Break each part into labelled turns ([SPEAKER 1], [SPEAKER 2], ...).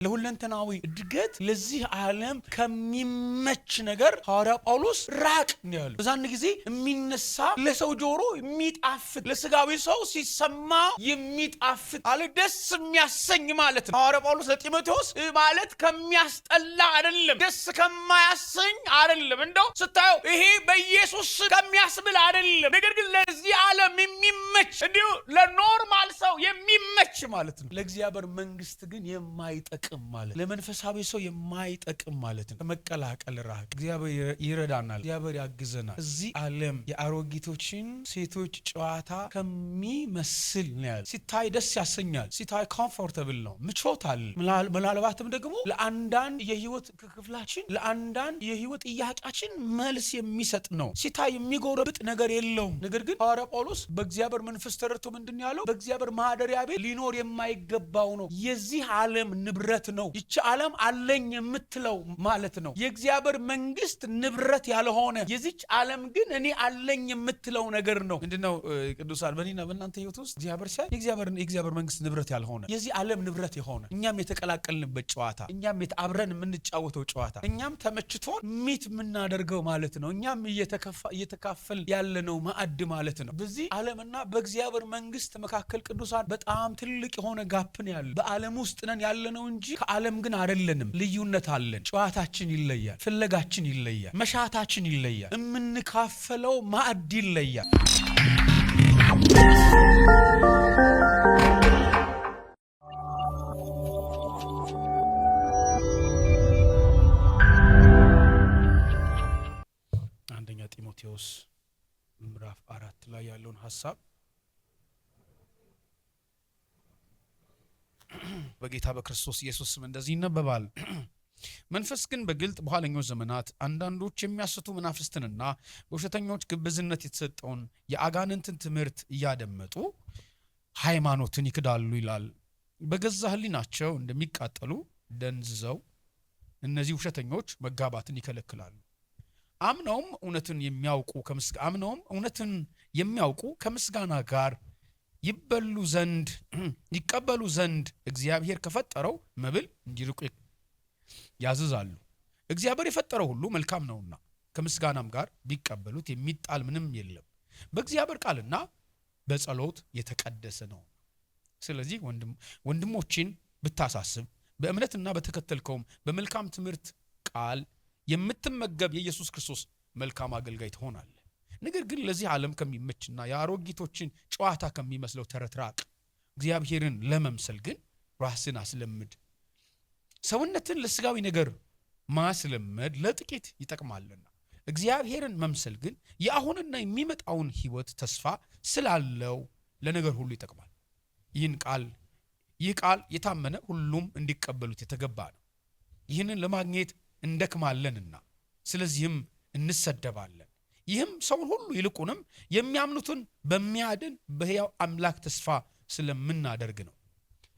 [SPEAKER 1] ለሁለንተናዊ እድገት ለዚህ ዓለም ከሚመች ነገር ሐዋርያ ጳውሎስ ራቅ ነው ያለው። በዛን ጊዜ የሚነሳ ለሰው ጆሮ የሚጣፍጥ ለስጋዊ ሰው ሲሰማ የሚጣፍጥ አለ ደስ የሚያሰኝ ማለት ነው። ሐዋርያ ጳውሎስ ለጢሞቴዎስ ማለት ከሚያስጠላ አይደለም፣ ደስ ከማያሰኝ አይደለም፣ እንደው ስታየው ይሄ በኢየሱስ ከሚያስብል አይደለም። ነገር ግን ለዚህ ዓለም የሚመች እንዲሁ ለኖርማል ሰው የሚመች ማለት ነው። ለእግዚአብሔር መንግስት ግን የማይጠቅም ማለት ለመንፈሳዊ ሰው የማይጠቅም ማለት ነው። ከመቀላቀል ራቅ። እግዚአብሔር ይረዳናል፣ እግዚአብሔር ያግዘናል። እዚህ ዓለም የአሮጊቶችን ሴቶች ጨዋታ ከሚመስል ነው ያለ። ሲታይ ደስ ያሰኛል፣ ሲታይ ኮምፎርታብል ነው፣ ምቾት አለ። ምናልባትም ደግሞ ለአንዳንድ የህይወት ክፍላችን ለአንዳንድ የህይወት ጥያቄያችን መልስ የሚሰጥ ነው። ሲታይ የሚጎረብጥ ነገር የለውም። ነገር ግን ሐዋርያ ጳውሎስ በእግዚአብሔር መንፈስ ተረድቶ ምንድነው ያለው? በእግዚአብሔር ማደሪያ ቤት ሊኖር የማይገባው ነው። የዚህ ዓለም ንብረት ነው። ይቺ ዓለም አለኝ የምትለው ማለት ነው። የእግዚአብሔር መንግስት ንብረት ያልሆነ የዚች ዓለም ግን እኔ አለኝ የምትለው ነገር ነው። ምንድነው ቅዱሳን በእኔና በእናንተ ህይወት ውስጥ እግዚአብሔር ሲያይ የእግዚአብሔር መንግስት ንብረት ያልሆነ የዚህ ዓለም ንብረት የሆነ እኛም የተቀላቀልንበት ጨዋታ፣ እኛም አብረን የምንጫወተው ጨዋታ፣ እኛም ተመችቶን ሚት የምናደርገው ማለት ነው። እኛም እየተካፈል ያለነው ማዕድ ማለት ነው። በዚህ ዓለምና በእግዚአብሔር መንግስት መካከል ቅዱሳን በጣም ትልቅ የሆነ ጋፕን ያለ በዓለም ውስጥ ነን ያለነው እንጂ ከዓለም ግን አይደለንም። ልዩነት አለን። ጨዋታችን ይለያል፣ ፍለጋችን ይለያል፣ መሻታችን ይለያል፣ የምንካፈለው ማዕድ ይለያል። አንደኛ ጢሞቴዎስ ምዕራፍ 4 ላይ ያለውን ሐሳብ በጌታ በክርስቶስ ኢየሱስ ስም እንደዚህ ይነበባል። መንፈስ ግን በግልጥ በኋለኞች ዘመናት አንዳንዶች የሚያስቱ መናፍስትንና በውሸተኞች ግብዝነት የተሰጠውን የአጋንንትን ትምህርት እያደመጡ ሃይማኖትን ይክዳሉ ይላል። በገዛ ሕሊናቸው እንደሚቃጠሉ ደንዝዘው እነዚህ ውሸተኞች መጋባትን ይከለክላሉ። አምነውም እውነትን የሚያውቁ ከምስጋና ጋር ይቀበሉ ዘንድ እግዚአብሔር ከፈጠረው መብል እንዲርቁ ያዝዛሉ። እግዚአብሔር የፈጠረው ሁሉ መልካም ነውና ከምስጋናም ጋር ቢቀበሉት የሚጣል ምንም የለም፣ በእግዚአብሔር ቃልና በጸሎት የተቀደሰ ነው። ስለዚህ ወንድሞችን ብታሳስብ በእምነትና በተከተልከውም በመልካም ትምህርት ቃል የምትመገብ የኢየሱስ ክርስቶስ መልካም አገልጋይ ትሆናለህ። ነገር ግን ለዚህ ዓለም ከሚመችና የአሮጊቶችን ጨዋታ ከሚመስለው ተረት ራቅ። እግዚአብሔርን ለመምሰል ግን ራስን አስለምድ። ሰውነትን ለስጋዊ ነገር ማስለመድ ለጥቂት ይጠቅማልና እግዚአብሔርን መምሰል ግን የአሁንና የሚመጣውን ሕይወት ተስፋ ስላለው ለነገር ሁሉ ይጠቅማል። ይህ ቃል የታመነ ሁሉም እንዲቀበሉት የተገባ ነው። ይህንን ለማግኘት እንደክማለንና ስለዚህም እንሰደባለን። ይህም ሰውን ሁሉ ይልቁንም የሚያምኑትን በሚያድን በሕያው አምላክ ተስፋ ስለምናደርግ ነው።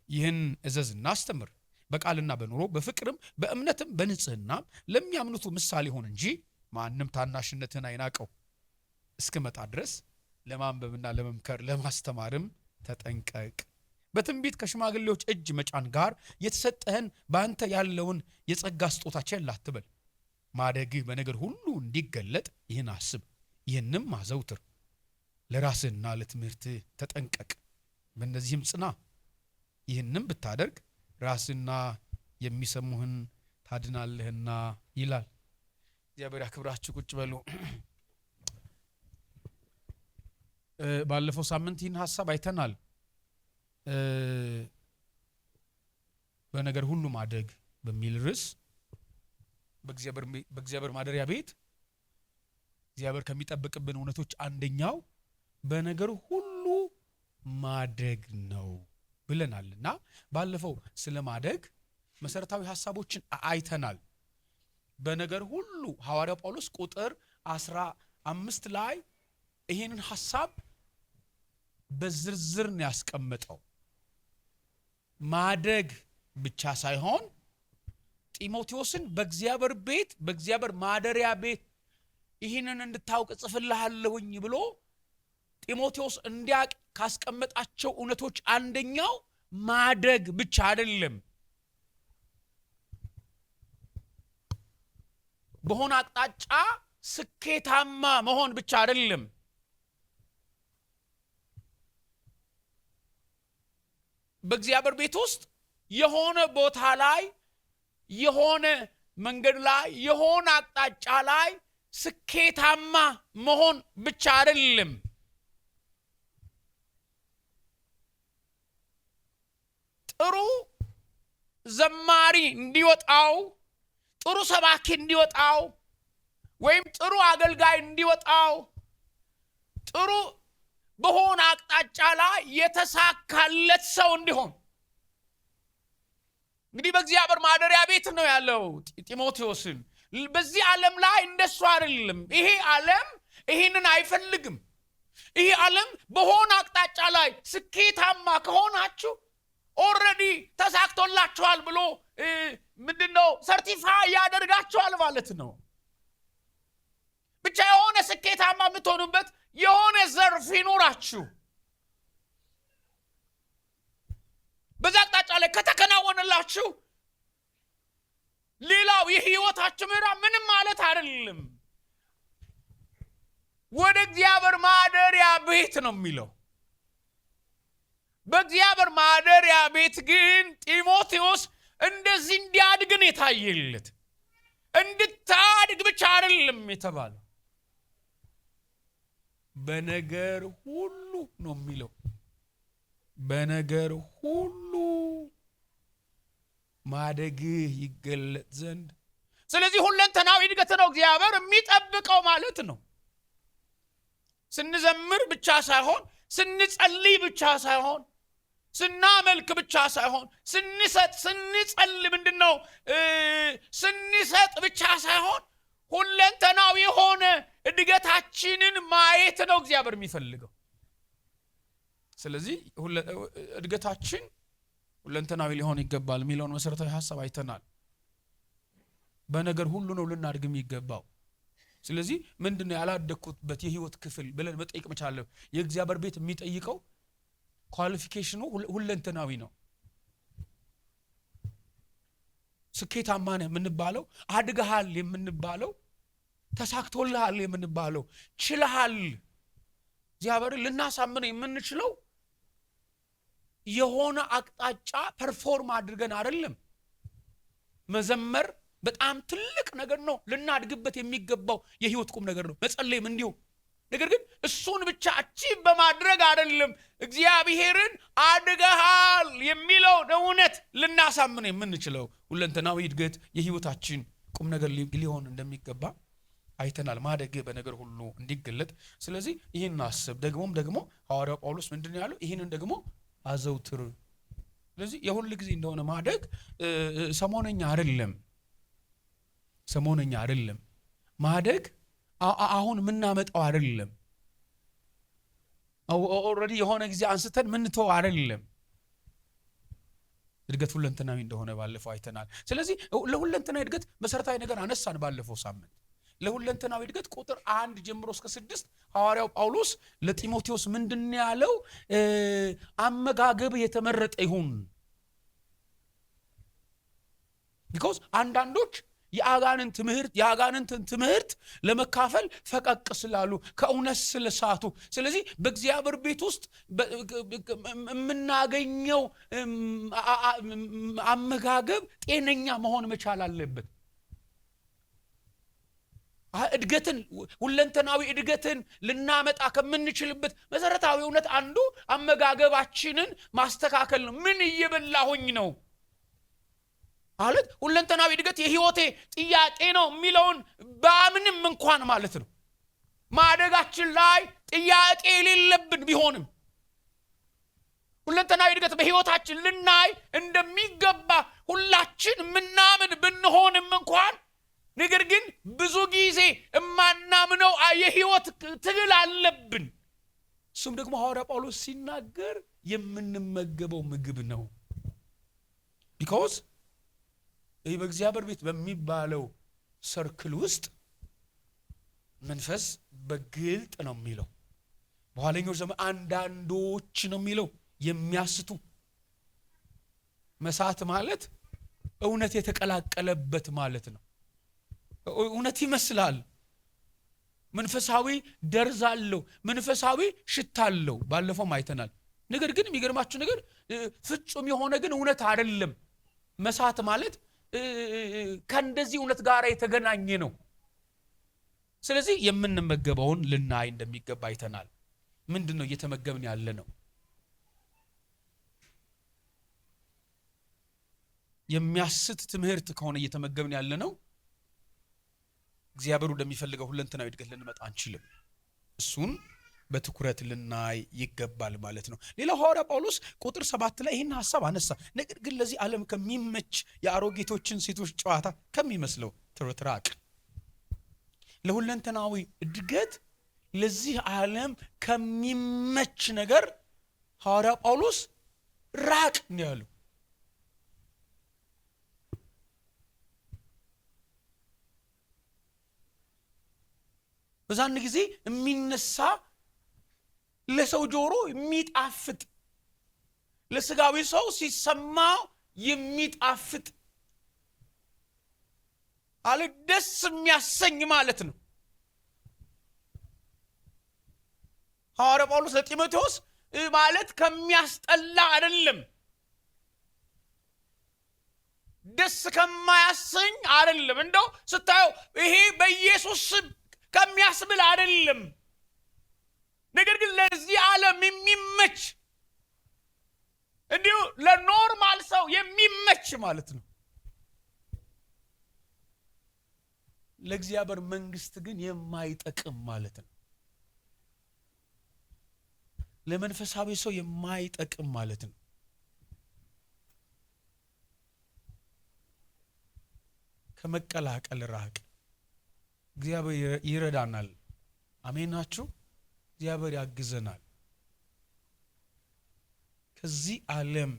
[SPEAKER 1] ይህን እዘዝና አስተምር፣ በቃልና በኑሮ በፍቅርም በእምነትም በንጽህናም ለሚያምኑቱ ምሳሌ ሆን እንጂ ማንም ታናሽነትን አይናቀው። እስክመጣ ድረስ ለማንበብና ለመምከር ለማስተማርም ተጠንቀቅ። በትንቢት ከሽማግሌዎች እጅ መጫን ጋር የተሰጠህን በአንተ ያለውን የጸጋ ስጦታ ቸል አትበል። ማደግህ በነገር ሁሉ እንዲገለጥ ይህን አስብ፣ ይህንም አዘውትር። ለራስህና ለትምህርትህ ተጠንቀቅ፣ በእነዚህም ጽና። ይህንም ብታደርግ ራስና የሚሰሙህን ታድናለህና ይላል። እግዚአብሔር ያክብራችሁ። ቁጭ በሉ። ባለፈው ሳምንት ይህን ሐሳብ አይተናል። በነገር ሁሉ ማደግ በሚል ርዕስ በእግዚአብሔር ማደሪያ ቤት እግዚአብሔር ከሚጠብቅብን እውነቶች አንደኛው በነገር ሁሉ ማደግ ነው ብለናልና ባለፈው ስለ ማደግ መሰረታዊ ሐሳቦችን አይተናል። በነገር ሁሉ ሐዋርያው ጳውሎስ ቁጥር 15 ላይ ይህንን ሐሳብ በዝርዝር ነው ያስቀመጠው። ማደግ ብቻ ሳይሆን ጢሞቴዎስን በእግዚአብሔር ቤት በእግዚአብሔር ማደሪያ ቤት ይህንን እንድታውቅ ጽፍልሃለሁኝ ብሎ ጢሞቴዎስ እንዲያቅ ካስቀመጣቸው እውነቶች አንደኛው ማደግ ብቻ አይደለም። በሆነ አቅጣጫ ስኬታማ መሆን ብቻ አይደለም። በእግዚአብሔር ቤት ውስጥ የሆነ ቦታ ላይ የሆነ መንገድ ላይ የሆነ አቅጣጫ ላይ ስኬታማ መሆን ብቻ አይደለም። ጥሩ ዘማሪ እንዲወጣው፣ ጥሩ ሰባኪ እንዲወጣው፣ ወይም ጥሩ አገልጋይ እንዲወጣው፣ ጥሩ በሆነ አቅጣጫ ላይ የተሳካለት ሰው እንዲሆን እንግዲህ በእግዚአብሔር ማደሪያ ቤት ነው ያለው ጢሞቴዎስን። በዚህ ዓለም ላይ እንደሱ አይደለም። ይሄ ዓለም ይሄንን አይፈልግም። ይሄ ዓለም በሆነ አቅጣጫ ላይ ስኬታማ ከሆናችሁ ኦልሬዲ ተሳክቶላችኋል ብሎ ምንድነው ሰርቲፋይ ያደርጋችኋል ማለት ነው። ብቻ የሆነ ስኬታማ የምትሆኑበት የሆነ ዘርፍ ይኖራችሁ። በዛ አቅጣጫ ላይ ከተከናወነላችሁ ሌላው የህይወታችሁ ምዕራፍ ምንም ማለት አይደለም። ወደ እግዚአብሔር ማደሪያ ቤት ነው የሚለው። በእግዚአብሔር ማደሪያ ቤት ግን ጢሞቴዎስ እንደዚህ እንዲያድግን የታየለት፣ እንድታድግ ብቻ አይደለም የተባለው፣ በነገር ሁሉ ነው የሚለው። በነገር ሁሉ ማደግህ ይገለጥ ዘንድ። ስለዚህ ሁለንተናዊ እድገት ነው እግዚአብሔር የሚጠብቀው ማለት ነው። ስንዘምር ብቻ ሳይሆን፣ ስንጸልይ ብቻ ሳይሆን፣ ስናመልክ ብቻ ሳይሆን፣ ስንጸልይ ምንድነው ስንሰጥ ብቻ ሳይሆን ሁለንተናዊ የሆነ እድገታችንን ማየት ነው እግዚአብሔር የሚፈልገው። ስለዚህ እድገታችን ሁለንተናዊ ሊሆን ይገባል የሚለውን መሰረታዊ ሐሳብ አይተናል። በነገር ሁሉ ነው ልናድግ የሚገባው። ስለዚህ ምንድነው ያላደግኩበት የህይወት ክፍል ብለን መጠየቅ መቻል። የእግዚአብሔር ቤት የሚጠይቀው ኳሊፊኬሽኑ ሁለንተናዊ ነው። ስኬታማ ነህ የምንባለው፣ አድገሃል የምንባለው፣ ተሳክቶልሃል የምንባለው፣ ችለሃል እግዚአብሔርን ልናሳምን የምንችለው የሆነ አቅጣጫ ፐርፎርም አድርገን አይደለም። መዘመር በጣም ትልቅ ነገር ነው፣ ልናድግበት የሚገባው የህይወት ቁም ነገር ነው። መጸለይም እንዲሁ። ነገር ግን እሱን ብቻ አቺቭ በማድረግ አይደለም እግዚአብሔርን አድገሃል የሚለው እውነት ልናሳምን የምንችለው። ሁለንተናዊ እድገት የህይወታችን ቁም ነገር ሊሆን እንደሚገባ አይተናል። ማደግ በነገር ሁሉ እንዲገለጥ። ስለዚህ ይህን አስብ። ደግሞ ሐዋርያው ጳውሎስ ምንድን ያለው? ይህንን ደግሞ አዘውትር። ስለዚህ የሁል ጊዜ እንደሆነ ማደግ ሰሞነኛ አይደለም። ማደግ አሁን የምናመጣው አይደለም። ኦልሬዲ የሆነ ጊዜ አንስተን ምንተው አይደለም። እድገት ሁለንተናዊ እንደሆነ ባለፈው አይተናል። ስለዚህ ለሁለንተናዊ እድገት መሰረታዊ ነገር አነሳን ባለፈው ሳምንት። ለሁለንተናዊ እድገት ቁጥር 1 ጀምሮ እስከ 6 ሐዋርያው ጳውሎስ ለጢሞቴዎስ ምንድን ያለው? አመጋገብ የተመረጠ ይሁን። ቢኮዝ አንዳንዶች የአጋንንትን ትምህርት ለመካፈል ፈቀቅ ስላሉ፣ ከእውነት ስለሳቱ፣ ስለዚህ በእግዚአብሔር ቤት ውስጥ የምናገኘው አመጋገብ ጤነኛ መሆን መቻል አለበት። እድገትን ሁለንተናዊ እድገትን ልናመጣ ከምንችልበት መሰረታዊ እውነት አንዱ አመጋገባችንን ማስተካከል ነው። ምን እየበላሁኝ ነው ማለት ሁለንተናዊ እድገት የህይወቴ ጥያቄ ነው የሚለውን በአምንም እንኳን ማለት ነው። ማደጋችን ላይ ጥያቄ የሌለብን ቢሆንም ሁለንተናዊ እድገት በህይወታችን ልናይ እንደሚገባ ሁላችን ምናምን ብንሆንም እንኳን ነገር ግን ብዙ ጊዜ እማናምነው የህይወት ትግል አለብን። እሱም ደግሞ ሐዋርያ ጳውሎስ ሲናገር የምንመገበው ምግብ ነው። ቢኮዝ ይህ በእግዚአብሔር ቤት በሚባለው ሰርክል ውስጥ መንፈስ በግልጥ ነው የሚለው። በኋለኛው ዘመን አንዳንዶች ነው የሚለው የሚያስቱ። መሳት ማለት እውነት የተቀላቀለበት ማለት ነው። እውነት ይመስላል። መንፈሳዊ ደርዝ አለው፣ መንፈሳዊ ሽታ አለው። ባለፈውም አይተናል። ነገር ግን የሚገርማችሁ ነገር ፍጹም የሆነ ግን እውነት አይደለም። መሳት ማለት ከእንደዚህ እውነት ጋር የተገናኘ ነው። ስለዚህ የምንመገበውን ልናይ እንደሚገባ አይተናል። ምንድን ነው እየተመገብን ያለ ነው? የሚያስት ትምህርት ከሆነ እየተመገብን ያለ ነው፣ እግዚአብሔር ወደሚፈልገው ሁለንተናዊ እድገት ልንመጣ አንችልም። እሱን በትኩረት ልናይ ይገባል ማለት ነው። ሌላው ሐዋርያ ጳውሎስ ቁጥር 7 ላይ ይህን ሐሳብ አነሳ። ነገር ግን ለዚህ ዓለም ከሚመች የአሮጌቶችን ሴቶች ጨዋታ ከሚመስለው ተረት ራቅ። ለሁለንተናዊ እድገት ለዚህ ዓለም ከሚመች ነገር ሐዋርያ ጳውሎስ ራቅ ነው ያለው። በዛን ጊዜ የሚነሳ ለሰው ጆሮ የሚጣፍጥ፣ ለስጋዊ ሰው ሲሰማው የሚጣፍጥ አለ ደስ የሚያሰኝ ማለት ነው። ሐዋርያ ጳውሎስ ለጢሞቴዎስ ማለት ከሚያስጠላ አይደለም፣ ደስ ከማያሰኝ አይደለም። እንደው ስታየው ይሄ በኢየሱስ ከሚያስብል አይደለም። ነገር ግን ለዚህ ዓለም የሚመች እንዲሁ ለኖርማል ሰው የሚመች ማለት ነው። ለእግዚአብሔር መንግስት ግን የማይጠቅም ማለት ነው። ለመንፈሳዊ ሰው የማይጠቅም ማለት ነው። ከመቀላቀል ራቅ። እግዚአብሔር ይረዳናል። አሜን ናችሁ? እግዚአብሔር ያግዘናል። ከዚህ ዓለም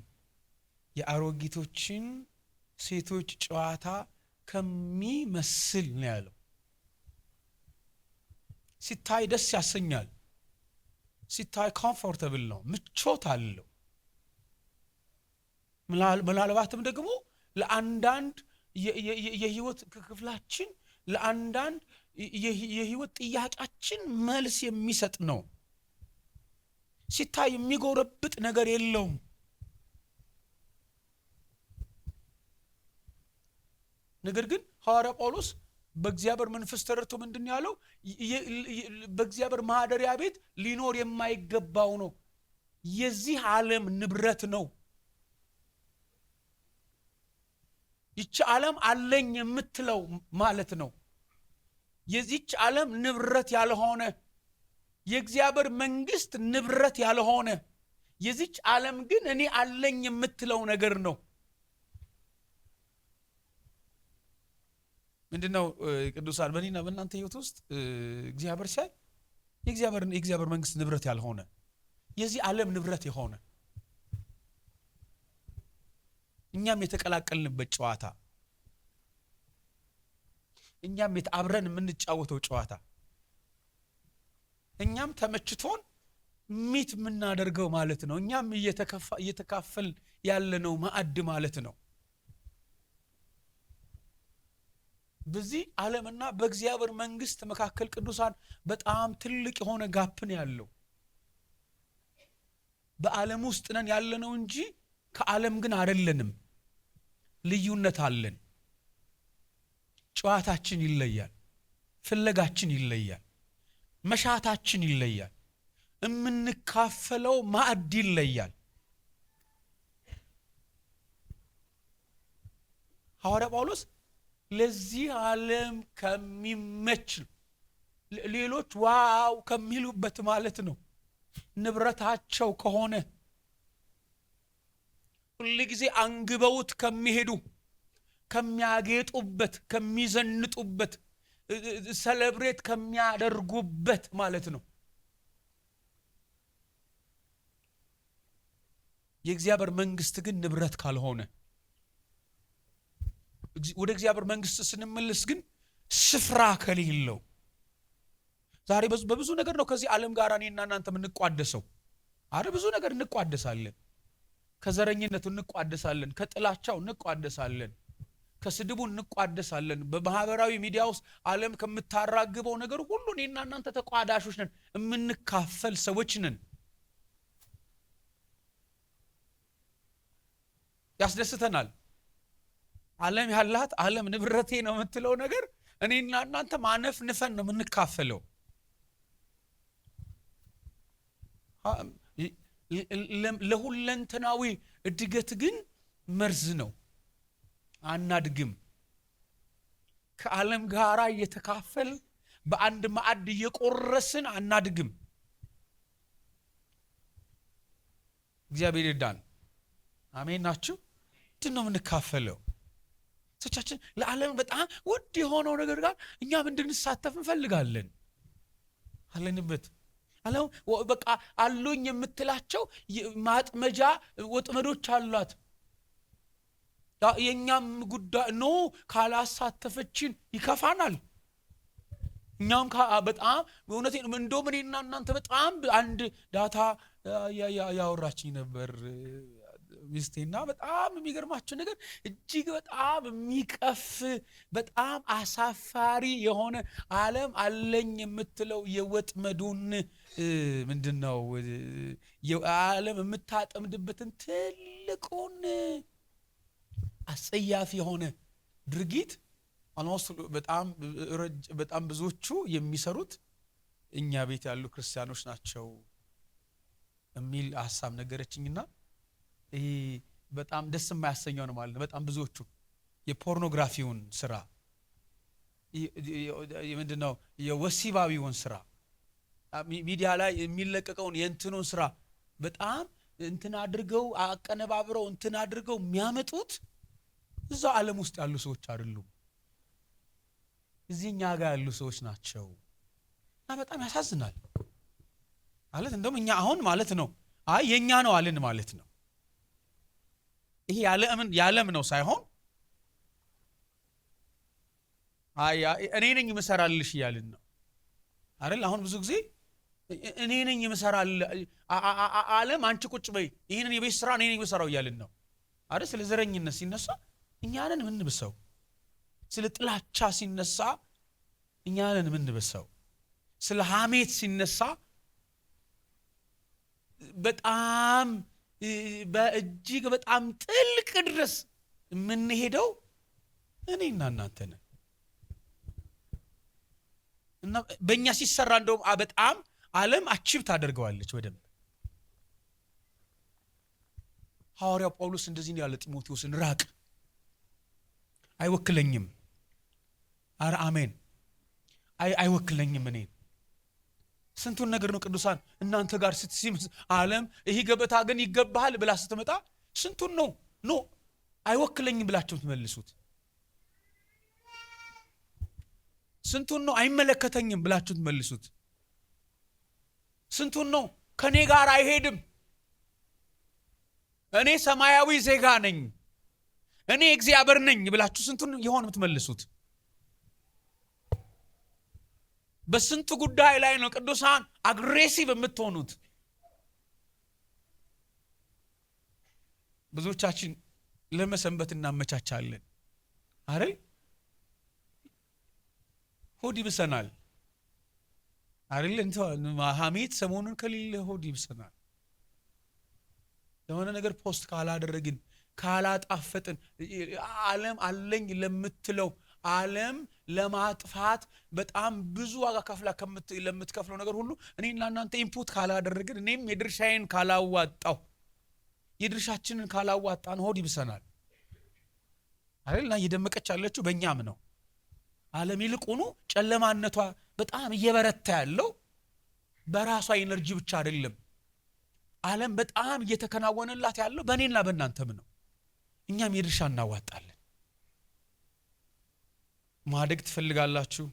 [SPEAKER 1] የአሮጊቶችን ሴቶች ጨዋታ ከሚመስል ነው ያለው። ሲታይ ደስ ያሰኛል፣ ሲታይ ኮምፎርታብል ነው፣ ምቾት አለው። ምናልባትም ደግሞ ለአንዳንድ የህይወት ክፍላችን ለአንዳንድ የህይወት ጥያቄያችን መልስ የሚሰጥ ነው። ሲታይ የሚጎረብጥ ነገር የለውም። ነገር ግን ሐዋርያ ጳውሎስ በእግዚአብሔር መንፈስ ተረድቶ ምንድን ያለው? በእግዚአብሔር ማደሪያ ቤት ሊኖር የማይገባው ነው። የዚህ ዓለም ንብረት ነው። ይህች ዓለም አለኝ የምትለው ማለት ነው። የዚህች ዓለም ንብረት ያልሆነ፣ የእግዚአብሔር መንግስት ንብረት ያልሆነ፣ የዚህች ዓለም ግን እኔ አለኝ የምትለው ነገር ነው። ምንድነው ቅዱሳን በእኔና በእናንተ ህይወት ውስጥ እግዚአብሔር ሲያይ የእግዚአብሔር መንግስት ንብረት ያልሆነ፣ የዚህ ዓለም ንብረት የሆነ፣ እኛም የተቀላቀልንበት ጨዋታ፣ እኛም አብረን የምንጫወተው ጨዋታ፣ እኛም ተመችቶን ሚት የምናደርገው ማለት ነው። እኛም እየተካፈል ያለነው ማዕድ ማለት ነው። በዚህ ዓለምና በእግዚአብሔር መንግስት መካከል ቅዱሳን በጣም ትልቅ የሆነ ጋፕን ያለው። በዓለም ውስጥ ነን ያለነው እንጂ ከዓለም ግን አይደለንም። ልዩነት አለን። ጨዋታችን ይለያል፣ ፍለጋችን ይለያል፣ መሻታችን ይለያል፣ የምንካፈለው ማዕድ ይለያል። ሐዋርያ ጳውሎስ ለዚህ ዓለም ከሚመች ሌሎች ዋው ከሚሉበት ማለት ነው ንብረታቸው ከሆነ ሁሉ ጊዜ አንግበውት ከሚሄዱ ከሚያጌጡበት ከሚዘንጡበት ሰለብሬት ከሚያደርጉበት ማለት ነው የእግዚአብሔር መንግስት ግን ንብረት ካልሆነ ወደ እግዚአብሔር መንግስት ስንመለስ ግን ስፍራ ከሌለው ዛሬ በብዙ ነገር ነው ከዚህ ዓለም ጋር እኔና እናንተ የምንቋደሰው። አረ ብዙ ነገር እንቋደሳለን። ከዘረኝነቱ እንቋደሳለን፣ ከጥላቻው እንቋደሳለን፣ ከስድቡ እንቋደሳለን። በማህበራዊ ሚዲያ ውስጥ ዓለም ከምታራግበው ነገር ሁሉ እኔና እናንተ ተቋዳሾች ነን፣ የምንካፈል ሰዎች ነን። ያስደስተናል። ዓለም ያላት ዓለም ንብረቴ ነው የምትለው ነገር እኔና እናንተ ማነፍንፈን ነው የምንካፈለው። ለሁለንተናዊ እድገት ግን መርዝ ነው። አናድግም። ከዓለም ጋራ እየተካፈል በአንድ ማዕድ እየቆረስን አናድግም። እግዚአብሔር ይርዳን። አሜን ናችሁ። እንትን ነው የምንካፈለው። ሰዎቻችን ለዓለም በጣም ውድ የሆነው ነገር ጋር እኛም እንድንሳተፍ እንፈልጋለን። አለንበት ዓለም በቃ አሉኝ የምትላቸው ማጥመጃ ወጥመዶች አሏት። የኛም ጉዳይ ኖ ካላሳተፈችን ይከፋናል። እኛም በጣም በእውነቴን እንደውም እኔና እናንተ በጣም አንድ ዳታ ያወራችኝ ነበር ሚስቴና በጣም የሚገርማችሁ ነገር እጅግ በጣም የሚቀፍ በጣም አሳፋሪ የሆነ ዓለም አለኝ የምትለው የወጥመዱን ምንድነው ዓለም የምታጠምድበትን ትልቁን አስጸያፊ የሆነ ድርጊት በጣም ብዙዎቹ የሚሰሩት እኛ ቤት ያሉ ክርስቲያኖች ናቸው የሚል ሐሳብ ነገረችኝና ይሄ በጣም ደስ የማያሰኘው ነው ማለት ነው። በጣም ብዙዎቹ የፖርኖግራፊውን ስራ ምንድነው የወሲባዊውን ስራ ሚዲያ ላይ የሚለቀቀውን የእንትኑን ስራ በጣም እንትን አድርገው አቀነባብረው እንትን አድርገው የሚያመጡት እዛው ዓለም ውስጥ ያሉ ሰዎች አይደሉም፣ እዚህኛ ጋር ያሉ ሰዎች ናቸው። እና በጣም ያሳዝናል ማለት እንደውም እኛ አሁን ማለት ነው አይ የኛ ነው አልን ማለት ነው። ይሄ ያለም ነው ሳይሆን አይ እኔ ነኝ የምሰራልሽ እያልን ነው አይደል? አሁን ብዙ ጊዜ እኔ ነኝ የምሰራል ዓለም አንቺ ቁጭ በይ ይሄንን የቤት ስራ እኔ ነኝ የምሰራው እያልን ነው አይደል? ስለ ዘረኝነት ሲነሳ እኛ ነን የምንብሰው። ስለ ጥላቻ ሲነሳ እኛ ነን የምንብሰው። ስለ ሐሜት ሲነሳ በጣም በእጅግ በጣም ጥልቅ ድረስ የምንሄደው እኔና እናንተ ነን። እና በእኛ ሲሰራ እንደውም በጣም ዓለም አቺቭ ታደርገዋለች በደንብ። ሐዋርያው ጳውሎስ እንደዚህ ያለ ጢሞቴዎስን ራቅ፣ አይወክለኝም። አረ አሜን። አይወክለኝም እኔን። ስንቱን ነገር ነው ቅዱሳን እናንተ ጋር ስትሲምስ ዓለም ይሄ ገበታ ግን ይገባሃል ብላ ስትመጣ ስንቱን ነው ኖ አይወክለኝም ብላችሁ ትመልሱት? ስንቱን ነው አይመለከተኝም ብላችሁ ትመልሱት? ስንቱን ነው ከኔ ጋር አይሄድም፣ እኔ ሰማያዊ ዜጋ ነኝ፣ እኔ እግዚአብሔር ነኝ ብላችሁ ስንቱን ይሆን የምትመልሱት? በስንቱ ጉዳይ ላይ ነው ቅዱሳን አግሬሲቭ የምትሆኑት? ብዙዎቻችን ለመሰንበት እናመቻቻለን አይደል? ሆድ ይብሰናል አይደል? ሐሜት ሰሞኑን ከሌለ ሆድ ይብሰናል። የሆነ ነገር ፖስት ካላደረግን ካላጣፈጥን ዓለም አለኝ ለምትለው ዓለም ለማጥፋት በጣም ብዙ ዋጋ ከፍላ ለምትከፍለው ነገር ሁሉ እኔና እናንተ ኢንፑት ካላደረግን እኔም የድርሻዬን ካላዋጣው የድርሻችንን ካላዋጣን ሆድ ይብሰናል አይደልና እየደመቀች ያለችው በእኛም ነው። ዓለም ይልቁኑ ጨለማነቷ በጣም እየበረታ ያለው በራሷ ኢነርጂ ብቻ አይደለም። ዓለም በጣም እየተከናወነላት ያለው በእኔና በእናንተም ነው። እኛም የድርሻ እናዋጣለን። ማደግ ትፈልጋላችሁ?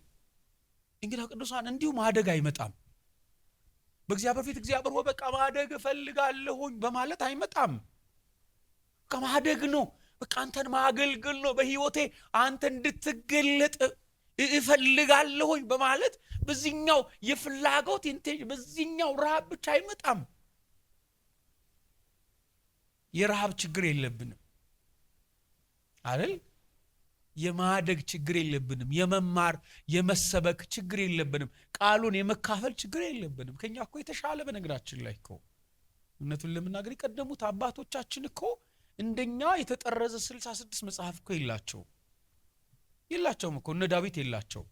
[SPEAKER 1] እንግዲህ ቅዱሳን እንዲሁ ማደግ አይመጣም። በእግዚአብሔር ፊት እግዚአብሔር በቃ ማደግ እፈልጋለሁኝ በማለት አይመጣም። ከማደግ ነው በቃ አንተን ማገልገል ነው። በህይወቴ አንተ እንድትገለጥ እፈልጋለሁኝ በማለት በዚህኛው የፍላጎት ኢንቴንሽን በዚህኛው ረሃብ ብቻ አይመጣም። የረሃብ ችግር የለብንም አይደል? የማደግ ችግር የለብንም። የመማር የመሰበክ ችግር የለብንም። ቃሉን የመካፈል ችግር የለብንም። ከኛ እኮ የተሻለ በነገራችን ላይ እኮ እውነቱን ለምናገር የቀደሙት አባቶቻችን እኮ እንደኛ የተጠረዘ 66 መጽሐፍ እኮ የላቸውም እኮ። እነ ዳዊት የላቸው።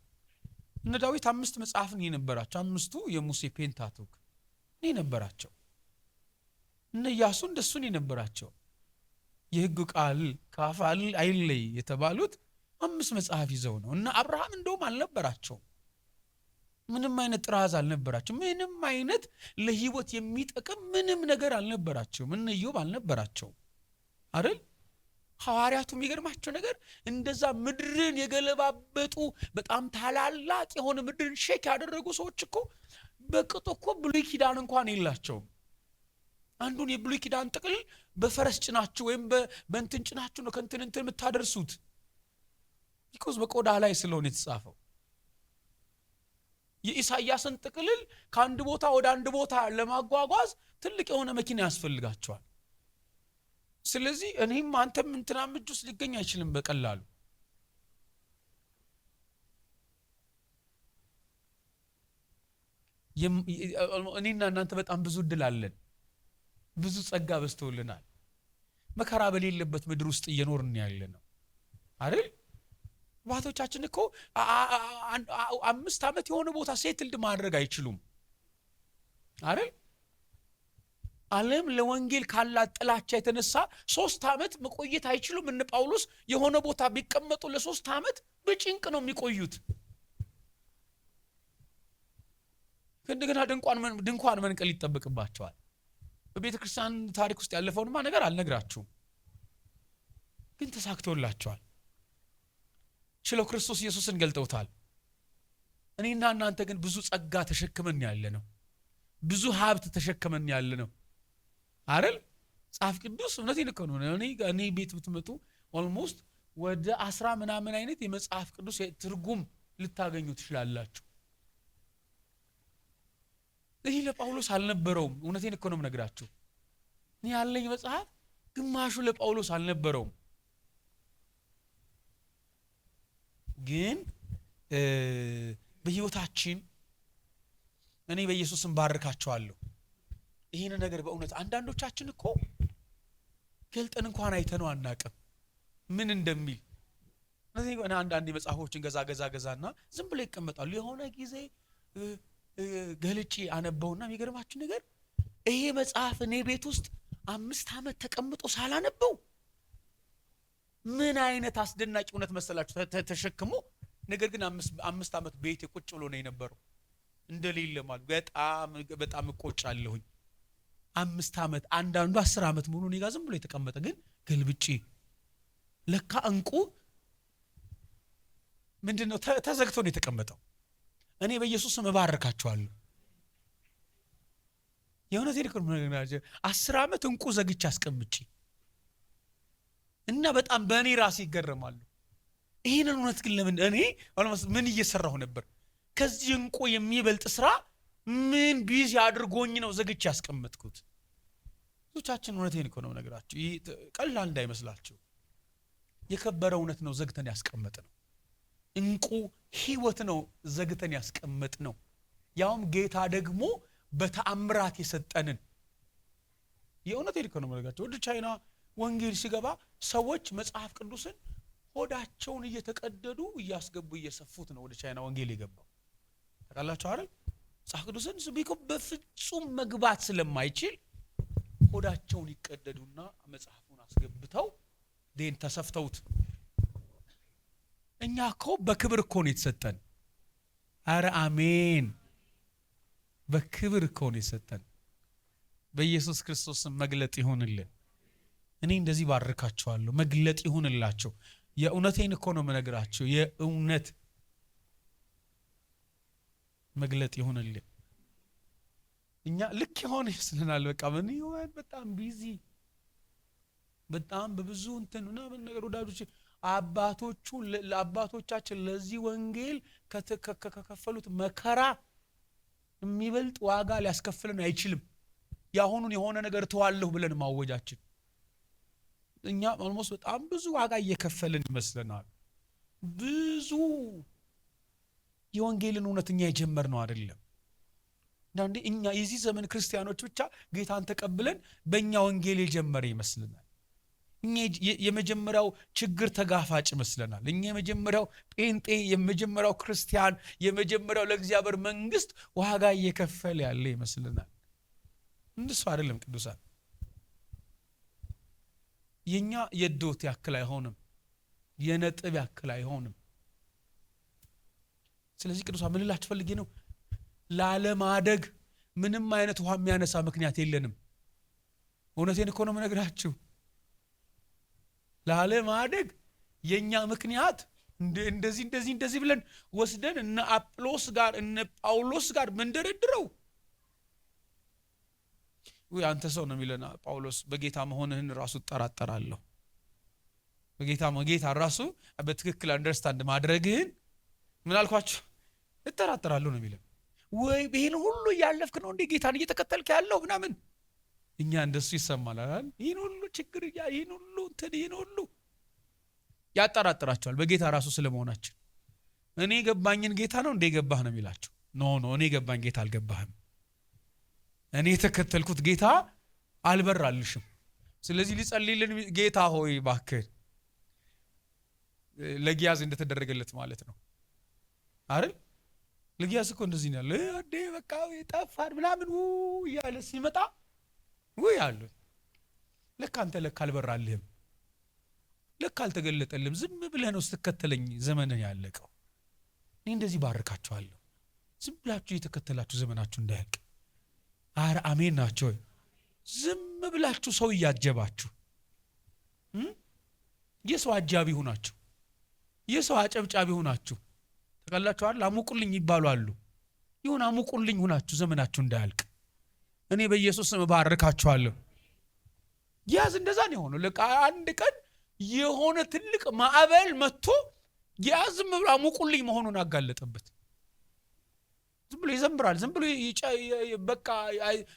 [SPEAKER 1] እነ ዳዊት 5 መጽሐፍ ነው የነበራቸው። 5ቱ የሙሴ ፔንታቱክ ነው የነበራቸው። እነ ኢያሱ እንደሱ ነው የነበራቸው። የሕግ ቃል ካፋል አይለይ የተባሉት 5 መጽሐፍ ይዘው ነው። እና አብርሃም እንደውም አልነበራቸው። ምንም አይነት ጥራዝ አልነበራቸው። ምንም አይነት ለህይወት የሚጠቅም ምንም ነገር አልነበራቸውም። እነ ኢዮብ አልነበራቸው አይደል? ሐዋርያቱ የሚገርማቸው ነገር እንደዛ ምድርን የገለባበጡ በጣም ታላላቅ የሆነ ምድርን ሼክ ያደረጉ ሰዎች እኮ በቅጡ እኮ ብሉይ ኪዳን እንኳን የላቸውም። አንዱን የብሉይ ኪዳን ጥቅል በፈረስ ጭናችሁ ወይም በእንትን ጭናችሁ ነው ከእንትን የምታደርሱት። ቢኮዝ በቆዳ ላይ ስለሆነ የተጻፈው። የኢሳይያስን ጥቅልል ከአንድ ቦታ ወደ አንድ ቦታ ለማጓጓዝ ትልቅ የሆነ መኪና ያስፈልጋቸዋል። ስለዚህ እኔም አንተም እንትናም እጅ ውስጥ ሊገኝ አይችልም በቀላሉ። እኔና እናንተ በጣም ብዙ እድል አለን። ብዙ ጸጋ በዝቶልናል። መከራ በሌለበት ምድር ውስጥ እየኖርን ያለ ነው አይደል? አባቶቻችን እኮ 5 ዓመት የሆነ ቦታ ሴትልድ ማድረግ አይችሉም አይደል? ዓለም ለወንጌል ካላት ጥላቻ የተነሳ 3 ዓመት መቆየት አይችሉም። እነ ጳውሎስ የሆነ ቦታ ቢቀመጡ ለ3 ዓመት በጭንቅ ነው የሚቆዩት። እንደገና ድንኳን መንቀል ይጠበቅባቸዋል። በቤተ ክርስቲያን ታሪክ ውስጥ ያለፈውንማ ነገር አልነግራችሁም፣ ግን ተሳክቶላቸዋል። ችለው ክርስቶስ ኢየሱስን ገልጠውታል። እኔና እናንተ ግን ብዙ ጸጋ ተሸክመን ያለ ነው። ብዙ ሀብት ተሸክመን ያለ ነው አይደል? ጻፍ ቅዱስ እውነቴን እኮ ነው። እኔ ቤት ብትመጡ ኦልሞስት ወደ 10 ምናምን አይነት የመጽሐፍ ቅዱስ ትርጉም ልታገኙ ትችላላችሁ። ይሄ ለጳውሎስ አልነበረውም። እውነቴን እኮ ነው የምነግራችሁ። እኔ ያለኝ መጽሐፍ ግማሹ ለጳውሎስ አልነበረውም። ግን በህይወታችን እኔ በኢየሱስም ባርካቸዋለሁ። ይሄን ነገር በእውነት አንዳንዶቻችን እኮ ገልጠን እንኳን አይተነው አናቅም ምን እንደሚል። እኔ አንዳንድ መጽሐፎችን ገዛና ዝም ብሎ ይቀመጣሉ። የሆነ ጊዜ ገልጬ አነበውና የሚገርማችሁ ነገር ይሄ መጽሐፍ እኔ ቤት ውስጥ 5 ዓመት ተቀምጦ ሳላነበው ምን አይነት አስደናቂ እውነት መሰላችሁ ተሸክሞ። ነገር ግን 5 ዓመት ቤቴ ቁጭ ብሎ ነው የነበረው እንደሌለ ማለት በጣም እቆጫለሁኝ። 5 ዓመት አንዳንዱ 10 ዓመት ሙሉ እኔ ጋር ዝም ብሎ የተቀመጠ ግን ገልብጬ ለካ እንቁ ምንድነው ተዘግቶ ነው የተቀመጠው። እኔ በኢየሱስ ስም እባርካቸዋለሁ። የእውነቴን እኮ ነው። 10 ዓመት እንቁ ዘግቼ አስቀምጬ እና በጣም በእኔ ራሴ ይገረማሉ። ይህንን እውነት ግን ለምን እኔ ምን እየሰራሁ ነበር? ከዚህ እንቁ የሚበልጥ ስራ ምን ቢዚ አድርጎኝ ነው ዘግቼ ያስቀመጥኩት? ብዙዎቻችን እውነቴን እኮ ነው ነገራችሁ። ይህ ቀላል እንዳይመስላችሁ የከበረ እውነት ነው ዘግተን ያስቀመጥ ነው። እንቁ ህይወት ነው ዘግተን ያስቀመጥ ነው። ያውም ጌታ ደግሞ በተአምራት የሰጠንን። የእውነቴን እኮ ነው ነገራችሁ። ወደ ቻይና ወንጌል ሲገባ ሰዎች መጽሐፍ ቅዱስን ሆዳቸውን እየተቀደዱ እያስገቡ እየሰፉት ነው ወደ ቻይና ወንጌል የገባው። ታውቃላችሁ አይደል? መጽሐፍ ቅዱስን ቢኮ በፍጹም መግባት ስለማይችል ሆዳቸውን ይቀደዱና መጽሐፉን አስገብተው ዴን ተሰፍተውት። እኛ እኮ በክብር እኮ ነው የተሰጠን። አረ አሜን። በክብር እኮ ነው የተሰጠን። በኢየሱስ ክርስቶስ መግለጥ ይሁንልን። እኔ እንደዚህ ባርካቸዋለሁ። መግለጥ ይሁንላቸው። የእውነቴን እኮ ነው የምነግራቸው። የእውነት መግለጥ ይሁንልን። እኛ ልክ የሆነ ይመስለናል። በቃ ምን ይሆን በጣም ቢዚ በጣም በብዙ እንትን ምናምን ነገር ወዳጆች አባቶቻችን ለዚህ ወንጌል ከከፈሉት መከራ የሚበልጥ ዋጋ ሊያስከፍለን አይችልም። ያሁኑን የሆነ ነገር ተዋለሁ ብለን ማወጃችን እኛ ኦልሞስት በጣም ብዙ ዋጋ እየከፈልን ይመስለናል። ብዙ የወንጌልን እውነተኛ የጀመርነው አይደለም። አንዳንዴ እኛ የዚህ ዘመን ክርስቲያኖች ብቻ ጌታን ተቀብለን በእኛ ወንጌል የጀመረ ይመስልናል። እኛ የመጀመሪያው ችግር ተጋፋጭ ይመስለናል። እኛ የመጀመሪያው ጴንጤ፣ የመጀመሪያው ክርስቲያን፣ የመጀመሪያው ለእግዚአብሔር መንግስት ዋጋ እየከፈለ ያለ ይመስልናል። እንደሱ አይደለም ቅዱሳን። የኛ የዶት ያክል አይሆንም፣ የነጥብ ያክል አይሆንም። ስለዚህ ቅዱሳን ምን ልላችሁ ፈልጌ ነው፣ ላለማደግ ምንም አይነት ውሃ የሚያነሳ ምክንያት የለንም። እውነቴን እኮ ነው የምነግራችሁ። ላለማደግ የኛ ምክንያት እንደዚህ ብለን ወስደን እነ አጵሎስ ጋር እነ ጳውሎስ ጋር ምንደረድረው አንተ ሰው ነው የሚለና ጳውሎስ በጌታ መሆንህን ራሱ እጠራጠራለሁ። ጌታ ራሱ በትክክል አንደርስታንድ ማድረግህን ምን አልኳችሁ እጠራጠራለሁ ነው የሚለው። ወይ ይሄን ሁሉ እያለፍክ ነው እንዴ ጌታን እየተከተልክ ያለው ምናምን። እኛ እንደሱ ይሰማናል። ይሄን ሁሉ ችግር ይሄን ሁሉ ያጠራጥራቸዋል በጌታ ራሱ ስለመሆናችን። እኔ ገባኝን ጌታ ነው እንዴ ገባህ ነው የሚላቸው። ኖ እኔ ገባኝ ጌታ አልገባህም። እኔ የተከተልኩት ጌታ አልበራልሽም። ስለዚህ ሊጸልይልን ጌታ ሆይ እባክህ ለጊያዝ እንደተደረገለት ማለት ነው አይደል? ለጊያዝ እኮ እንደዚህ ነው ያለ እንዴ በቃ ጠፋን ምናምን ያለ ሲመጣ አሉ ለካ አንተ ለካ አልበራልህም፣ ለካ አልተገለጠልህም። ዝም ብለህ ነው ስትከተለኝ ዘመንህ ያለቀው። እኔ እንደዚህ ባርካችኋለሁ። ዝም ብላችሁ የተከተላችሁ ዘመናችሁ እንዳያልቅ። አረ አሜን ናቸው። ዝም ብላችሁ ሰው እያጀባችሁ የሰው አጃቢ ሆናችሁ የሰው አጨብጫቢ ሆናችሁ ተቀላችኋል። አሙቁልኝ ይባሉ አሉ። ይሁን አሙቁልኝ ሆናችሁ ዘመናችሁ እንዳያልቅ እኔ በኢየሱስ ስም ባርካችኋለሁ። ያዝ እንደዛ ነው የሆነው። ለካ አንድ ቀን የሆነ ትልቅ ማዕበል መጥቶ ያዝም ብሎ አሙቁልኝ መሆኑን አጋለጠበት። ዝም ብሎ ይዘምራል፣ ዝም ብሎ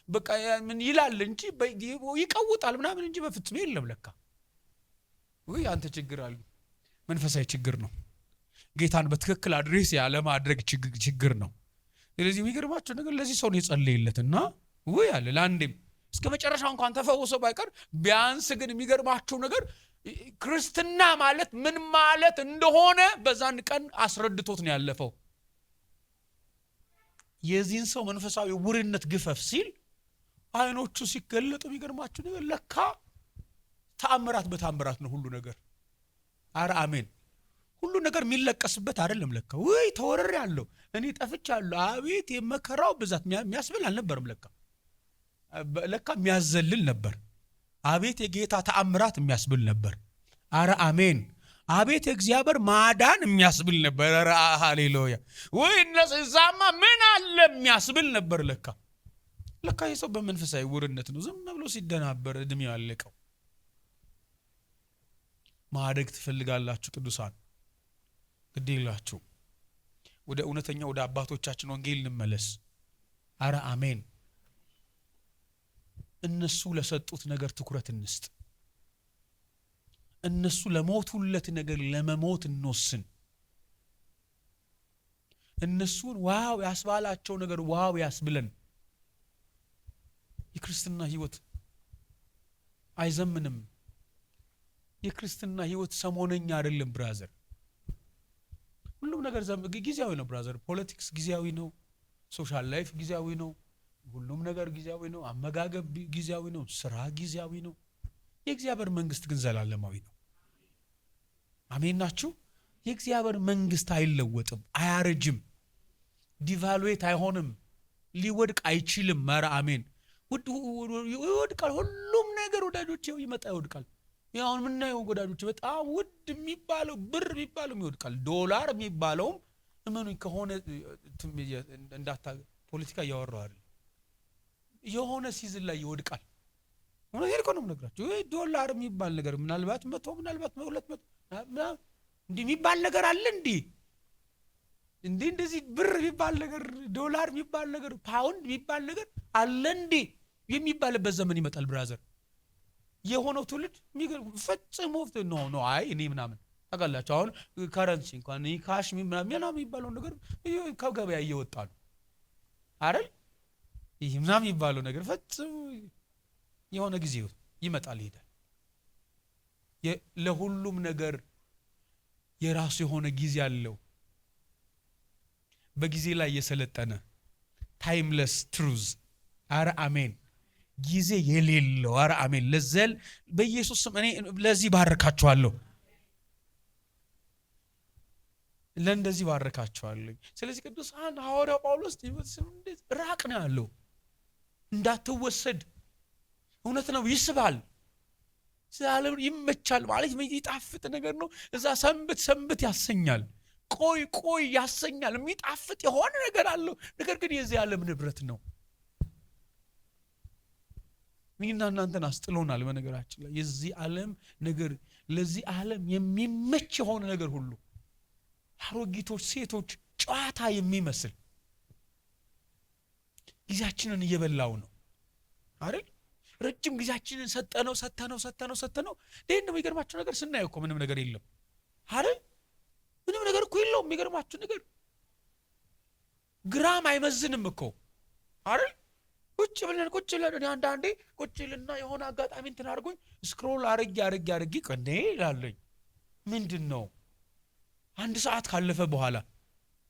[SPEAKER 1] በቃ ምን ይላል እንጂ ይቀውጣል ምናምን እንጂ በፍጹም የለም። ለካ አንተ ችግር አለ፣ መንፈሳዊ ችግር ነው። ጌታን በትክክል አድሬስ ያለ ማድረግ ችግር ነው። ስለዚህ የሚገርማችሁ ነገር ለዚህ ሰው ነው የጸለየለትና አለ ለአንዴም እስከ መጨረሻው እንኳን ተፈውሶ ባይቀር ቢያንስ ግን የሚገርማችሁ ነገር ክርስትና ማለት ምን ማለት እንደሆነ በዛን ቀን አስረድቶት ነው ያለፈው። የዚህን ሰው መንፈሳዊ ውርነት ግፈፍ ሲል አይኖቹ ሲገለጡ የሚገርማችሁ ነገር ለካ ተአምራት በተአምራት ነው ሁሉ ነገር። አረ አሜን። ሁሉ ነገር የሚለቀስበት አይደለም። ለካ ተወረር ያለው እኔ ጠፍቻለሁ አቤት የመከራው ብዛት የሚያስብል አልነበርም። ለካ የሚያዘልል ነበር። አቤት የጌታ ተአምራት የሚያስብል ነበር። አረ አሜን። አቤት የእግዚአብሔር ማዳን የሚያስብል ነበር። አረ ሃሌሉያ። እነዛማ ምን አለ የሚያስብል ነበር። ለካ የሰው በመንፈሳዊ ውርነት ነው ዝም ብሎ ሲደናበር እድሜ ያለቀው። ማደግ ትፈልጋላችሁ ቅዱሳን? ግድ ይላችሁ ወደ እውነተኛ ወደ አባቶቻችን ወንጌል እንመለስ። አረ አሜን። እነሱ ለሰጡት ነገር ትኩረት እንስጥ። እነሱ ለሞቱለት ነገር ለመሞት እንወስን። እነሱን ዋው ያስባላቸው ነገር ዋው ያስብለን። የክርስትና ህይወት አይዘምንም። የክርስትና ህይወት ሰሞነኛ አይደለም ብራዘር። ሁሉም ነገር ጊዜያዊ ነው ብራዘር። ፖለቲክስ ጊዜያዊ ነው። ሶሻል ላይፍ ጊዜያዊ ነው። ሁሉም ነገር ጊዜያዊ ነው። አመጋገብ ጊዜያዊ ነው። ስራ ጊዜያዊ ነው። የእግዚአብሔር መንግስት ግን ዘላለማዊ ነው። አሜን ናችሁ? የእግዚአብሔር መንግስት አይለወጥም፣ አያረጅም፣ ዲቫሉዌት አይሆንም፣ ሊወድቅ አይችልም። ማራ አሜን። ይወድቃል ሁሉም ነገር ወዳጆቼ፣ ይመጣ ይወድቃል። ያው ምናየው ወዳጆቼ በጣም ውድ የሚባለው ብር የሚባለው ይወድቃል። ዶላር የሚባለውም እመኑኝ ከሆነ እንዳታ ፖለቲካ እያወራው አይደል፣ የሆነ ሲዝን ላይ ይወድቃል። ሆነ ይሄ ነው የምነግራችሁ። ዶላር የሚባል ነገር ምናልባት 100 ምናልባት 200 እንዲህ የሚባል ነገር አለ። እንደዚህ ብር የሚባል ነገር ዶላር የሚባል ነገር ፓውንድ የሚባል ነገር አለ የሚባልበት ዘመን ይመጣል ብራዘር። የሆነው ትውልድ የሚገርም ፈጽሞ ነው አይ እኔ ምናምን ታውቃላችሁ አሁን ከረንሲ እንኳን ካሽ ምናምን የሚባለው ነገር ከገበያ እየወጣ ነው አይደል? ይህ ምናምን የሚባለው ነገር ፈጽሞ የሆነ ጊዜ ይመጣል ይሄዳል። ለሁሉም ነገር የራሱ የሆነ ጊዜ አለው። በጊዜ ላይ የሰለጠነ ታይምለስ ትሩዝ። አረ አሜን። ጊዜ የሌለው አረ አሜን። ለዘል በኢየሱስ ስም እኔ ለዚህ ባረካችኋለሁ፣ ለእንደዚህ ባረካችኋለሁ። ስለዚህ ቅዱሳን ሐዋርያው ጳውሎስ ራቅ ነው ያለው፣ እንዳትወሰድ። እውነት ነው፣ ይስባል፣ ስላለም ይመቻል ማለት የሚጣፍጥ ነገር ነው። እዛ ሰንብት ያሰኛል፣ ቆይ ያሰኛል። የሚጣፍጥ የሆነ ነገር አለው። ነገር ግን የዚህ ዓለም ንብረት ነው። እኔና እናንተን አስጥሎናል። በነገራችን ላይ የዚህ ዓለም ነገር፣ ለዚህ ዓለም የሚመች የሆነ ነገር ሁሉ አሮጊቶች፣ ሴቶች ጨዋታ የሚመስል ጊዜያችንን እየበላው ነው አይደል? ረጅም ጊዜያችንን ሰጠነው። ደህን ነው። የሚገርማችሁ ነገር ስናየው እኮ ምንም ነገር የለም አይደል? ምንም ነገር እኮ የለውም። የሚገርማችሁ ነገር ግራም አይመዝንም እኮ አይደል? ቁጭ ብለን እኔ አንዳንዴ ቁጭ ልና የሆነ አጋጣሚ እንትን አድርጎኝ ስክሮል አርጌ ቀንዴ ይላለኝ። ምንድን ነው አንድ ሰዓት ካለፈ በኋላ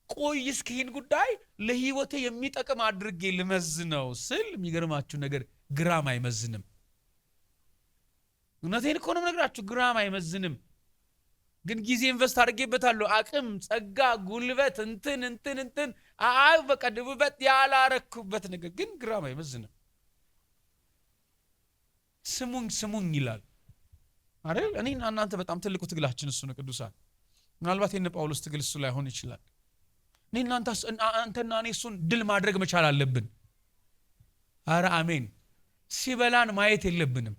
[SPEAKER 1] ቆይ እስኪ ይህን ጉዳይ ለህይወቴ የሚጠቅም አድርጌ ልመዝነው ስል የሚገርማችሁ ነገር ግራም አይመዝንም። እውነቴን እኮ ነው የምነግራችሁ፣ ግራም አይመዝንም። ግን ጊዜ ኢንቨስት አድርጌበታለሁ፣ አቅም፣ ጸጋ፣ ጉልበት እንትን በቃ ድብበት ያላረኩበት ነገር ግን ግራም አይመዝንም። ስሙኝ ይላል አይደል? እኔና እናንተ በጣም ትልቁ ትግላችን እሱ ነው ቅዱሳን። ምናልባት የነ ጳውሎስ ትግል እሱ ላይሆን ይችላል። እኔና አንተና እኔ እሱን ድል ማድረግ መቻል አለብን። አረ አሜን። ሲበላን ማየት የለብንም፣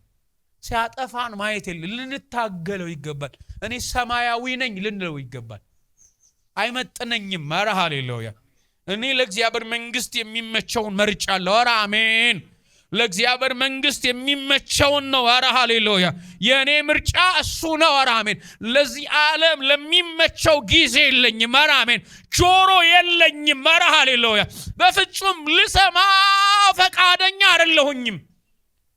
[SPEAKER 1] ሲያጠፋን ማየት ልንታገለው ይገባል። እኔ ሰማያዊ ነኝ ልንለው ይገባል። አይመጥነኝም። አረ ሃሌሉያ። እኔ ለእግዚአብሔር መንግስት የሚመቸውን መርጫለሁ። አረ አሜን። ለእግዚአብሔር መንግስት የሚመቸውን ነው። አረ ሃሌሉያ። የእኔ ምርጫ እሱ ነው። አረ አሜን። ለዚህ ዓለም ለሚመቸው ጊዜ የለኝም። አረ አሜን። ጆሮ የለኝም። አረ ሃሌሉያ። በፍጹም ልሰማ ፈቃደኛ አይደለሁኝም።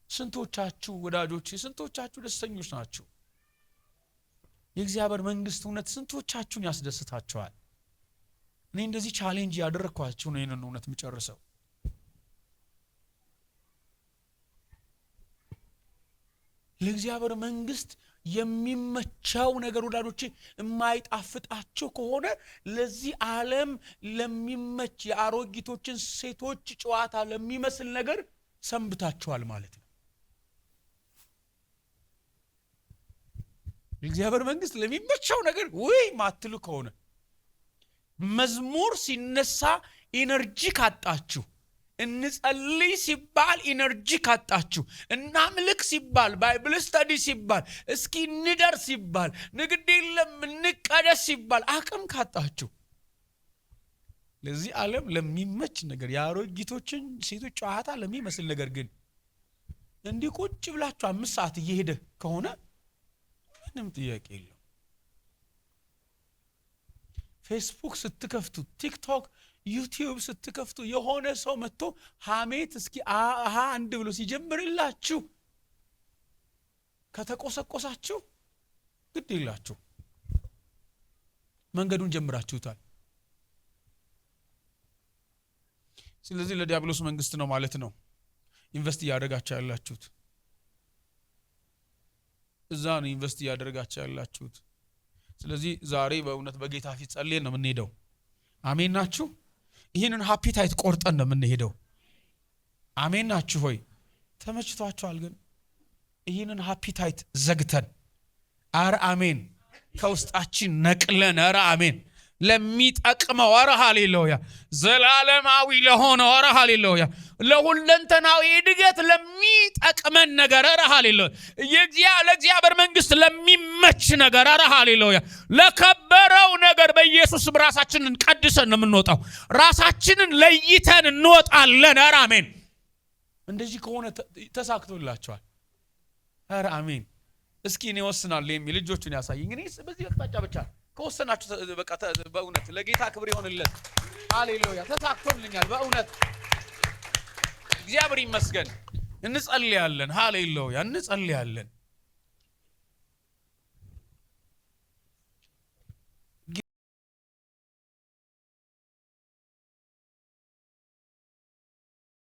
[SPEAKER 1] ስንቶቻችሁ ወዳጆቼ፣ ስንቶቻችሁ ደስተኞች ናችሁ? የእግዚአብሔር መንግስት እውነት ስንቶቻችሁን ያስደስታችኋል? እኔ እንደዚህ ቻሌንጅ ያደረኳችሁ ነው ይህንን እውነት የምጨርሰው። ለእግዚአብሔር መንግስት የሚመቸው ነገር ወዳጆቼ የማይጣፍጣችሁ ከሆነ ለዚህ ዓለም ለሚመች የአሮጊቶችን ሴቶች ጨዋታ ለሚመስል ነገር ሰንብታችኋል ማለት ነው። የእግዚአብሔር መንግስት ለሚመቸው ነገር ወይ ማትሉ ከሆነ መዝሙር ሲነሳ ኢነርጂ ካጣችሁ፣ እንጸልይ ሲባል ኢነርጂ ካጣችሁ፣ እናምልክ ሲባል፣ ባይብል ስተዲ ሲባል፣ እስኪ እንደር ሲባል፣ ንግድ የለም እንቀደስ ሲባል አቅም ካጣችሁ፣ ለዚህ ዓለም ለሚመች ነገር የአሮጊቶችን ሴቶች ጨዋታ ለሚመስል ነገር ግን እንዲህ ቁጭ ብላችሁ 5 ሰዓት እየሄደ ከሆነ ምንም ጥያቄ የለም። ፌስቡክ ስትከፍቱ፣ ቲክቶክ፣ ዩቲዩብ ስትከፍቱ የሆነ ሰው መጥቶ ሐሜት እስኪ አንድ ብሎ ሲጀምርላችሁ ከተቆሰቆሳችሁ ግድ ይላችሁ፣ መንገዱን ጀምራችሁታል። ስለዚህ ለዲያብሎስ መንግስት ነው ማለት ነው ኢንቨስት ያደርጋችሁ ያላችሁት። እዛ ነው ኢንቨስት ያደርጋችሁ ያላችሁት። ስለዚህ ዛሬ በእውነት በጌታ ፊት ጸልየን ነው የምንሄደው። አሜን ናችሁ? ይህንን ሃፒታይት ቆርጠን ነው የምንሄደው። አሜን ናችሁ ሆይ? ተመችቷችኋል? ግን ይህንን ሃፒታይት ዘግተን አረ አሜን ከውስጣችን ነቅለን አረ አሜን ለሚጠቅመው አረ ሃሌሉያ ዘላለማዊ ለሆነው አረ ሃሌሉያ ለሁለንተናዊ እድገት ለሚጠቅመን ነገር አረ ሃሌሉያ ለእግዚአብሔር መንግስት ለሚመች ነገር አረ ሃሌሉያ ለከበረው ነገር በኢየሱስ ራሳችንን ቀድሰን ነው የምንወጣው። ራሳችንን ለይተን እንወጣለን። አረ አሜን። እንደዚህ ከሆነ ተሳክቶላችኋል። አረ አሜን። እስኪ እኔ ወስናለሁ የሚል እጆቹን ያሳየኝ። እኔ በዚህ አቅጣጫ ብቻ ከወሰናችሁ በቃ በእውነት ለጌታ ክብር ይሆንለት። ሃሌሉያ ተሳክቶልኛል በእውነት እግዚአብሔር ይመስገን። እንጸልያለን። ሃሌሉያ እንጸልያለን።